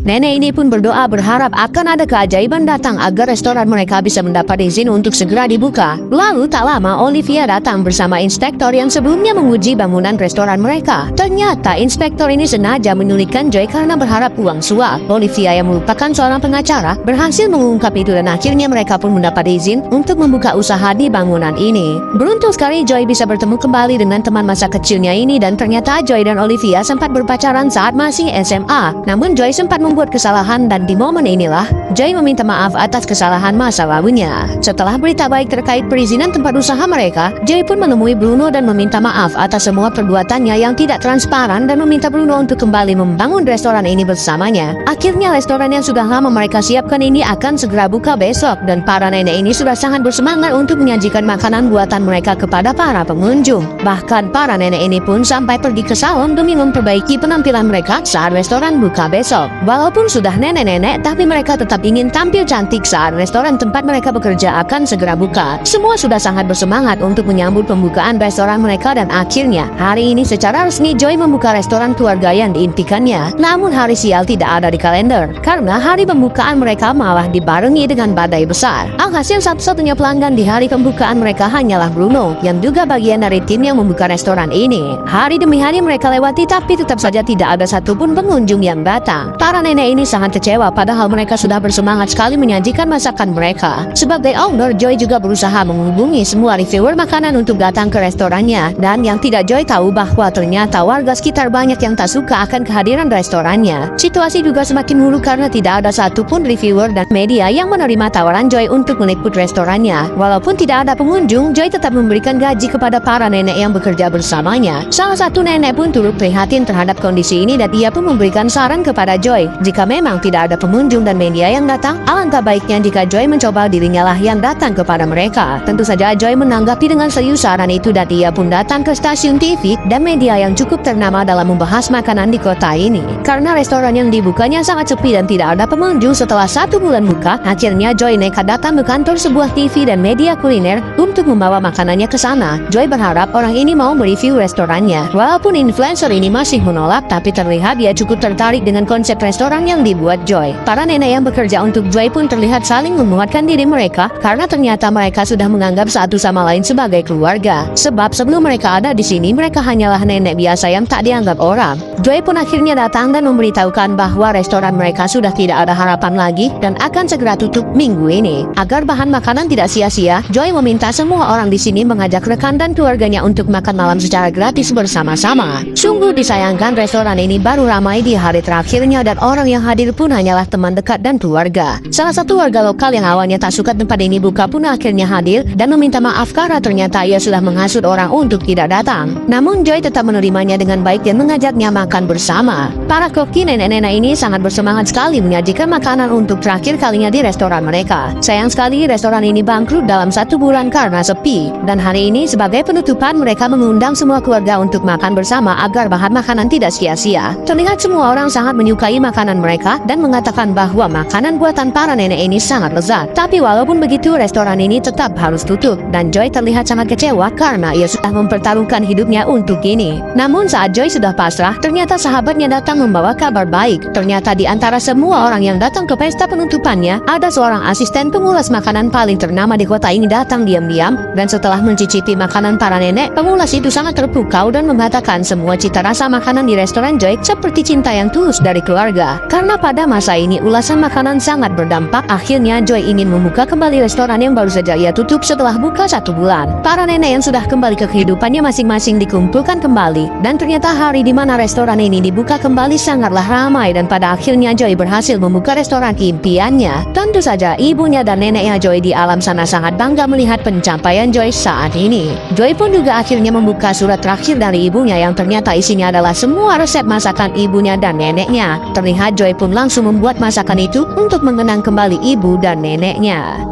Nenek ini pun berdoa berharap akan ada keajaiban datang agar restoran mereka bisa mendapat izin untuk segera dibuka. Lalu tak lama Olivia datang bersama inspektor yang sebelumnya menguji bangunan restoran mereka. Ternyata inspektor ini sengaja menyulitkan Joy karena berharap uang suap. Olivia yang merupakan seorang pengacara berhasil mengungkap itu dan akhirnya mereka pun mendapat izin untuk membuka usaha di bangunan ini. Beruntung sekali Joy bisa bertemu kembali dengan teman masa kecilnya ini dan ternyata Joy dan Olivia sempat berpacaran saat masih SMA. Namun Joy sempat membuat kesalahan dan di momen inilah Joy meminta maaf atas kesalahan masa lalunya. Setelah berita baik terkait perizinan tempat usaha mereka, Joy pun menemui Bruno dan meminta maaf atas semua perbuatannya yang tidak transparan dan meminta Bruno untuk kembali membangun restoran ini bersamanya. Akhirnya restoran yang sudah lama mereka siapkan ini akan segera buka besok dan para nenek ini sudah sangat bersemangat untuk menyajikan makanan buatan mereka kepada para pengunjung. Bahkan para nenek ini pun sampai pergi ke salon demi memperbaiki penampilan mereka saat restoran buka besok. Walaupun sudah nenek-nenek, tapi mereka tetap ingin tampil cantik saat restoran tempat mereka bekerja akan segera buka. Semua sudah sangat bersemangat untuk menyambut pembukaan restoran mereka dan akhirnya hari ini secara resmi Joy membuka restoran keluarga yang diimpikannya. Namun hari sial tidak ada di kalender karena hari pembukaan mereka malah dibarengi dengan badai besar. Alhasil satu-satunya pelanggan di hari pembukaan mereka hanyalah Bruno yang juga bagian dari tim yang membuka restoran ini. Hari demi hari mereka lewati tapi tetap saja tidak ada satupun pengunjung yang datang. Para nenek ini sangat kecewa padahal mereka sudah bersemangat sekali menyajikan masakan mereka. Sebagai owner, Joy juga berusaha menghubungi semua reviewer makanan untuk datang ke restorannya dan yang tidak Joy tahu bahwa ternyata warga sekitar banyak yang tak suka akan kehadiran restorannya. Situasi juga semakin buruk karena tidak ada satupun reviewer dan media yang menerima tawaran Joy untuk meliput restorannya. Walaupun tidak ada pengunjung, Joy tetap memberikan gaji kepada para nenek yang bekerja bersamanya. Salah satu nenek pun turut prihatin terhadap kondisi ini dan ia pun memberikan saran kepada Joy. Jika memang tidak ada pengunjung dan media yang datang, alangkah baiknya jika Joy mencoba dirinya lah yang datang kepada mereka. Tentu saja Joy menanggapi dengan serius saran itu dan ia pun datang ke stasiun TV dan media yang cukup ternama dalam membahas makanan di kota ini. Karena restoran yang dibukanya sangat sepi dan tidak ada pengunjung setelah 1 bulan buka, akhirnya Joy nekat datang ke kantor sebuah TV dan media kuliner untuk membawa makanannya ke sana. Joy berharap orang ini mau mereview restorannya. Walaupun influencer ini masih menolak, tapi terlihat dia cukup tertarik dengan konsep restoran yang dibuat Joy. Para nenek yang bekerja untuk Joy pun terlihat saling menguatkan diri mereka karena ternyata mereka sudah menganggap satu sama lain sebagai keluarga. Sebab sebelum mereka ada di sini, mereka hanyalah nenek biasa yang tak dianggap orang. Joy pun akhirnya datang dan memberitahukan bahwa restoran mereka sudah tidak ada harapan lagi dan akan segera tutup minggu ini. Agar bahan makanan tidak sia-sia, Joy meminta semua orang di sini mengajak rekan dan keluarganya untuk makan malam secara gratis bersama-sama. Sungguh disayangkan restoran ini baru ramai di hari terakhirnya dan orang yang hadir pun hanyalah teman dekat dan keluarga. Salah satu warga lokal yang awalnya tak suka tempat ini buka pun akhirnya hadir dan meminta maaf karena ternyata ia sudah menghasut orang untuk tidak datang. Namun Joy tetap menerimanya dengan baik dan mengajaknya makan bersama. Para koki nenek-nenek ini sangat bersemangat sekali menyajikan makanan untuk terakhir kalinya di restoran mereka. Sayang sekali restoran ini bangkrut dalam 1 bulan karena sepi. Dan hari ini sebagai penutupan mereka mengundang semua keluarga untuk makan bersama agar bahan makanan tidak sia-sia. Terlihat semua orang sangat menyukai makanan mereka dan mengatakan bahwa makanan buatan para nenek ini sangat lezat. Tapi walaupun begitu restoran ini tetap harus tutup dan Joy terlihat sangat kecewa karena ia sudah mempertaruhkan hidupnya untuk ini. Namun saat Joy sudah pasrah, ternyata sahabatnya datang membawa kabar baik. Ternyata di antara semua orang yang datang ke pesta penutupannya, ada seorang asisten pengulas makanan paling ternama di kota ini datang diam-diam dan setelah mencicipi makanan para nenek, pengulas itu sangat terpukau dan mengatakan semua cita rasa makanan di restoran Joy seperti cinta yang tulus dari keluarga. Karena pada masa ini ulasan makanan sangat berdampak, akhirnya Joy ingin membuka kembali restoran yang baru saja ia tutup setelah buka 1 bulan. Para nenek yang sudah kembali ke kehidupannya masing-masing dikumpulkan kembali dan ternyata hari di mana restoran ini dibuka kembali sangatlah ramai dan pada akhirnya Joy berhasil membuka restoran impiannya. Tentu saja ibunya dan neneknya Joy di alam sana sangat bangga melihat pencapaian Joy saat ini. Joy pun juga akhirnya membuka surat terakhir dari ibunya yang ternyata isinya adalah semua resep masakan ibunya dan neneknya. Terlihat Joy pun langsung membuat masakan itu untuk mengenang kembali ibu dan neneknya.